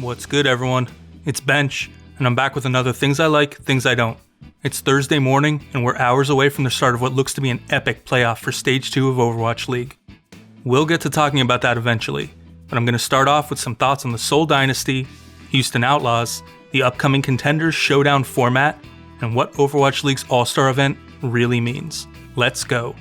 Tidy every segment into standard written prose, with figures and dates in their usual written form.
What's good, everyone? It's Bench, and I'm back with another Things I Like, Things I Don't. It's Thursday morning, and we're hours away from the start of what looks to be an epic playoff for Stage 2 of Overwatch League. We'll get to talking about that eventually, but I'm going to start off with some thoughts on the Seoul Dynasty, Houston Outlaws, the upcoming Contenders Showdown format, and what Overwatch League's All-Star event really means. Let's go.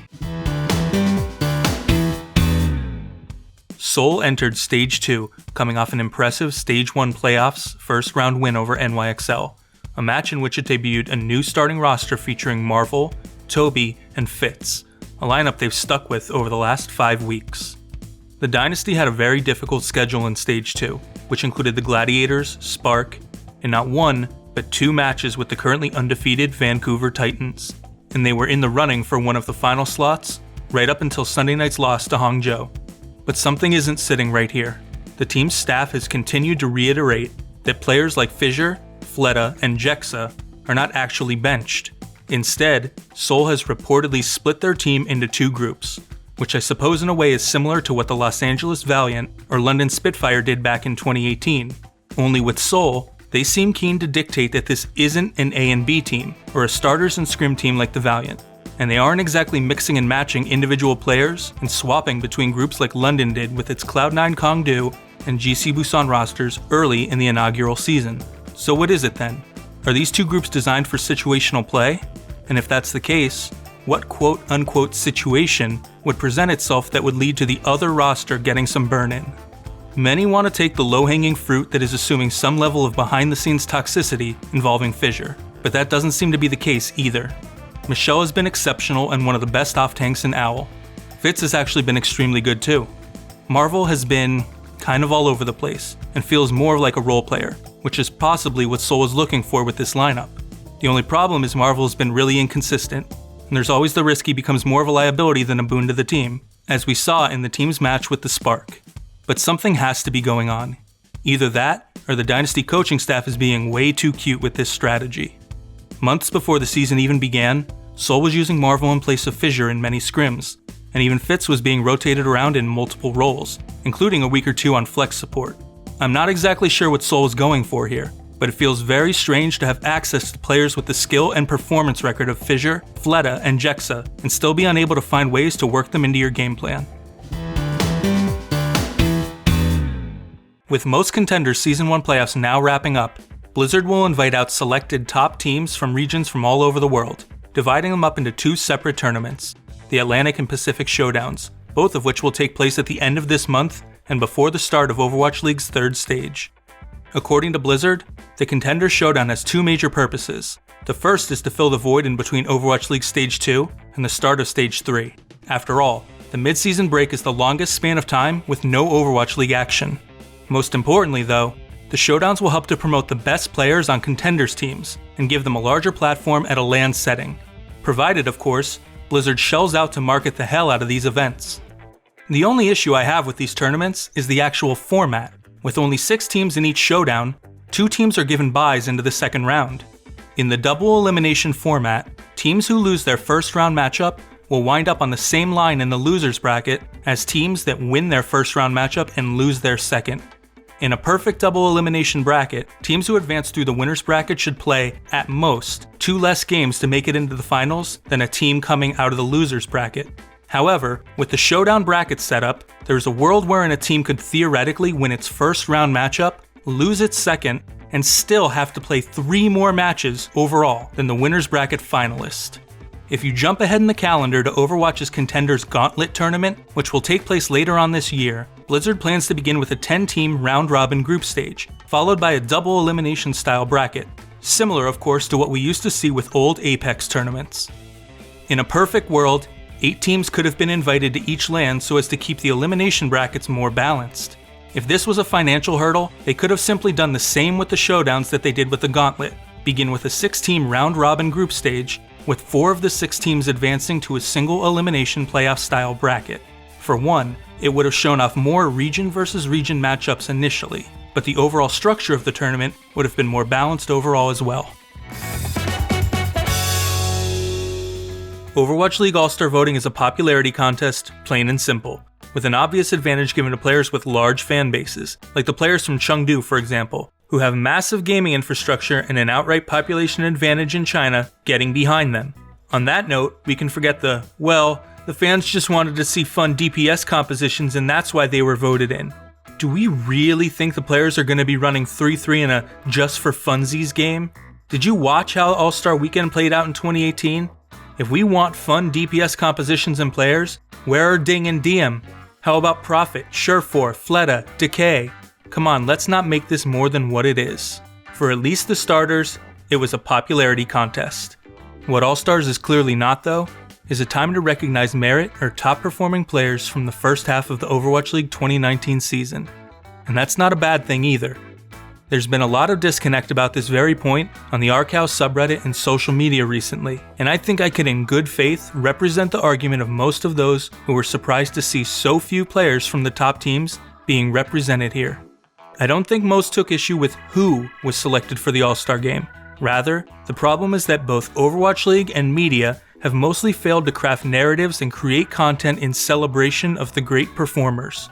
Seoul entered Stage 2, coming off an impressive Stage 1 playoffs first round win over NYXL, a match in which it debuted a new starting roster featuring Marvel, Toby, and Fitz, a lineup they've stuck with over the last 5 weeks. The Dynasty had a very difficult schedule in Stage 2, which included the Gladiators, Spark, and not one, but 2 matches with the currently undefeated Vancouver Titans, and they were in the running for one of the final slots, right up until Sunday night's loss to Hangzhou. But something isn't sitting right here. The team's staff has continued to reiterate that players like Fissure, Fleta, and Jexa are not actually benched. Instead, Seoul has reportedly split their team into 2 groups, which I suppose in a way is similar to what the Los Angeles Valiant or London Spitfire did back in 2018. Only with Seoul, they seem keen to dictate that this isn't an A and B team, or a starters and scrim team like the Valiant. And they aren't exactly mixing and matching individual players and swapping between groups like London did with its Cloud9 Kongdu and GC Busan rosters early in the inaugural season. So what is it then? Are these 2 groups designed for situational play? And if that's the case, what quote-unquote situation would present itself that would lead to the other roster getting some burn-in? Many want to take the low-hanging fruit that is assuming some level of behind-the-scenes toxicity involving Fissure, but that doesn't seem to be the case either. Michelle has been exceptional and one of the best off-tanks in OWL. Fitz has actually been extremely good too. Marvel has been kind of all over the place, and feels more like a role player, which is possibly what Seoul is looking for with this lineup. The only problem is Marvel has been really inconsistent, and there's always the risk he becomes more of a liability than a boon to the team, as we saw in the team's match with the Spark. But something has to be going on. Either that, or the Dynasty coaching staff is being way too cute with this strategy. Months before the season even began, Seoul was using Marvel in place of Fissure in many scrims, and even Fitz was being rotated around in multiple roles, including a week or 2 on flex support. I'm not exactly sure what Seoul is going for here, but it feels very strange to have access to players with the skill and performance record of Fissure, Fleta, and Jexa, and still be unable to find ways to work them into your game plan. With most Contenders Season 1 playoffs now wrapping up, Blizzard will invite out selected top teams from regions from all over the world, dividing them up into 2 separate tournaments, the Atlantic and Pacific Showdowns, both of which will take place at the end of this month and before the start of Overwatch League's 3rd stage. According to Blizzard, the Contender Showdown has 2 major purposes. The first is to fill the void in between Overwatch League Stage 2 and the start of Stage 3. After all, the mid-season break is the longest span of time with no Overwatch League action. Most importantly though, the Showdowns will help to promote the best players on Contenders teams and give them a larger platform at a LAN setting. Provided, of course, Blizzard shells out to market the hell out of these events. The only issue I have with these tournaments is the actual format. With only 6 teams in each showdown, 2 teams are given byes into the second round. In the double elimination format, teams who lose their first round matchup will wind up on the same line in the losers bracket as teams that win their first round matchup and lose their second. In a perfect double elimination bracket, teams who advance through the winners bracket should play, at most, 2 less games to make it into the finals than a team coming out of the losers bracket. However, with the showdown bracket setup, there's a world wherein a team could theoretically win its first round matchup, lose its second, and still have to play 3 more matches overall than the winners bracket finalist. If you jump ahead in the calendar to Overwatch's Contenders Gauntlet tournament, which will take place later on this year, Blizzard plans to begin with a 10-team round-robin group stage, followed by a double elimination style bracket, similar of course to what we used to see with old Apex tournaments. In a perfect world, 8 teams could have been invited to each LAN so as to keep the elimination brackets more balanced. If this was a financial hurdle, they could have simply done the same with the showdowns that they did with the Gauntlet, begin with a 6-team round-robin group stage, with 4 of the 6 teams advancing to a single elimination playoff style bracket. For one, it would have shown off more region versus region matchups initially, but the overall structure of the tournament would have been more balanced overall as well. Overwatch League All-Star voting is a popularity contest, plain and simple. with an obvious advantage given to players with large fan bases, like the players from Chengdu for example, who have massive gaming infrastructure and an outright population advantage in China getting behind them. On that note, we can forget the fans just wanted to see fun DPS compositions and that's why they were voted in. Do we really think the players are going to be running 3-3 in a just for funsies game? Did you watch how All-Star Weekend played out in 2018? If we want fun DPS compositions and players, where are Ding and DM? How about Prophet, Surefour, Fleta, Decay? Come on, let's not make this more than what it is. For at least the starters, it was a popularity contest. What All-Stars is clearly not though, is a time to recognize merit or top performing players from the first half of the Overwatch League 2019 season. And that's not a bad thing either. There's been a lot of disconnect about this very point on the Arcow subreddit and social media recently, and I think I could in good faith represent the argument of most of those who were surprised to see so few players from the top teams being represented here. I don't think most took issue with who was selected for the All-Star game. Rather, the problem is that both Overwatch League and media have mostly failed to craft narratives and create content in celebration of the great performers.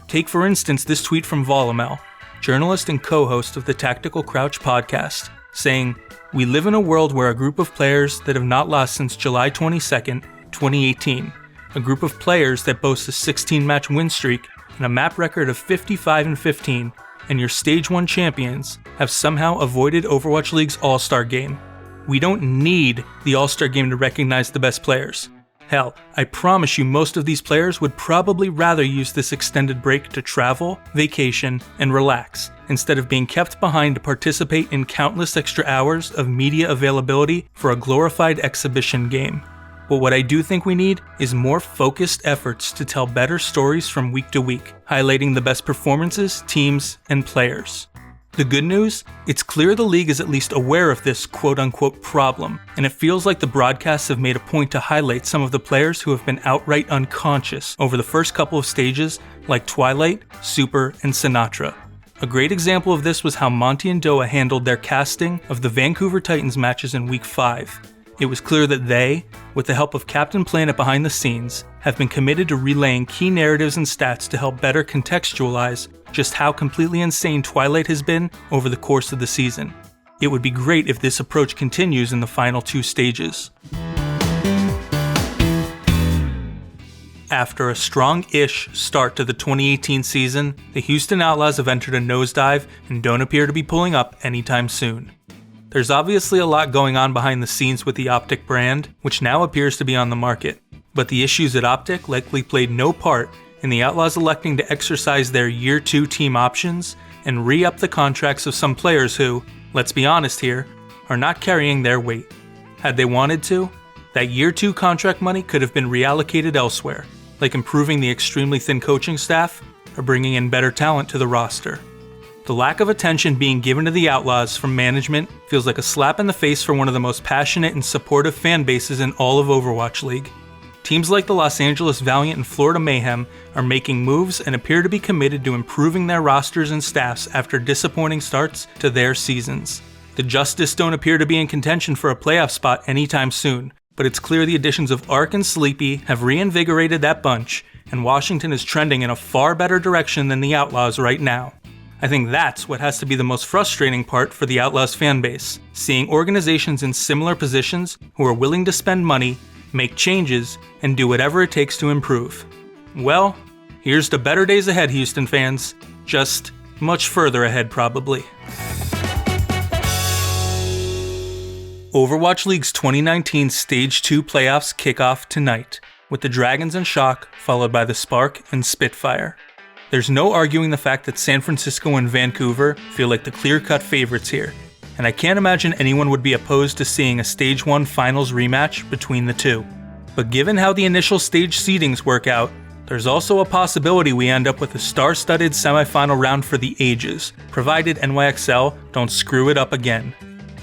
Take for instance this tweet from Volamel, journalist and co-host of the Tactical Crouch podcast, saying, "We live in a world where a group of players that have not lost since July 22nd, 2018, a group of players that boasts a 16-match win streak and a map record of 55-15, and your Stage 1 champions have somehow avoided Overwatch League's All-Star game. We don't need the All-Star game to recognize the best players. Hell, I promise you most of these players would probably rather use this extended break to travel, vacation, and relax, instead of being kept behind to participate in countless extra hours of media availability for a glorified exhibition game. But what I do think we need is more focused efforts to tell better stories from week to week, highlighting the best performances, teams, and players. The good news? It's clear the league is at least aware of this quote-unquote problem, and it feels like the broadcasts have made a point to highlight some of the players who have been outright unconscious over the first couple of stages, like Twilight, Super, and Sinatra. A great example of this was how Monty and Doa handled their casting of the Vancouver Titans matches in Week 5. It was clear that they, with the help of Captain Planet behind the scenes, have been committed to relaying key narratives and stats to help better contextualize just how completely insane Twilight has been over the course of the season. It would be great if this approach continues in the final 2 stages. After a strong-ish start to the 2018 season, the Houston Outlaws have entered a nosedive and don't appear to be pulling up anytime soon. There's obviously a lot going on behind the scenes with the Optic brand, which now appears to be on the market, but the issues at Optic likely played no part in the Outlaws electing to exercise their Year 2 team options and re-up the contracts of some players who, let's be honest here, are not carrying their weight. Had they wanted to, that Year 2 contract money could have been reallocated elsewhere, like improving the extremely thin coaching staff or bringing in better talent to the roster. The lack of attention being given to the Outlaws from management feels like a slap in the face for one of the most passionate and supportive fan bases in all of Overwatch League. Teams like the Los Angeles Valiant and Florida Mayhem are making moves and appear to be committed to improving their rosters and staffs after disappointing starts to their seasons. The Justice don't appear to be in contention for a playoff spot anytime soon, but it's clear the additions of Arc and Sleepy have reinvigorated that bunch, and Washington is trending in a far better direction than the Outlaws right now. I think that's what has to be the most frustrating part for the Outlaws fanbase, seeing organizations in similar positions who are willing to spend money, make changes, and do whatever it takes to improve. Well, here's to better days ahead, Houston fans. Just much further ahead, probably. Overwatch League's 2019 Stage 2 playoffs kick off tonight, with the Dragons and Shock followed by the Spark and Spitfire. There's no arguing the fact that San Francisco and Vancouver feel like the clear-cut favorites here, and I can't imagine anyone would be opposed to seeing a Stage 1 Finals rematch between the two. But given how the initial stage seedings work out, there's also a possibility we end up with a star-studded semifinal round for the ages, provided NYXL don't screw it up again.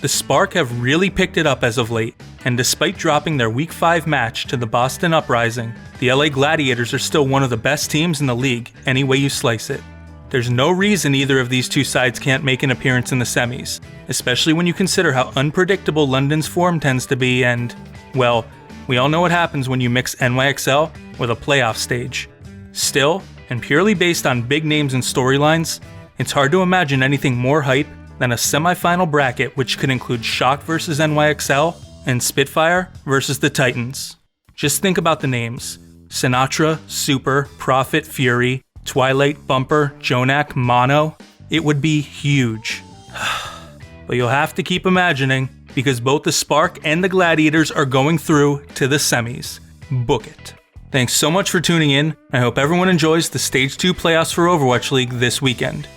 The Spark have really picked it up as of late, and despite dropping their Week 5 match to the Boston Uprising, the LA Gladiators are still one of the best teams in the league, any way you slice it. There's no reason either of these two sides can't make an appearance in the semis, especially when you consider how unpredictable London's form tends to be and, well, we all know what happens when you mix NYXL with a playoff stage. Still, and purely based on big names and storylines, it's hard to imagine anything more hype than a semi-final bracket which could include Shock vs NYXL and Spitfire vs the Titans. Just think about the names: Sinatra, Super, Prophet, Fury, Twilight, Bumper, Jonak, Mono. It would be huge. But you'll have to keep imagining, because both the Spark and the Gladiators are going through to the semis. Book it. Thanks so much for tuning in. I hope everyone enjoys the Stage 2 playoffs for Overwatch League this weekend.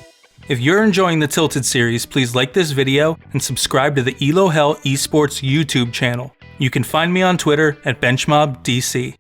If you're enjoying the Tilted series, please like this video and subscribe to the Elo Hell Esports YouTube channel. You can find me on Twitter at BenchMobDC.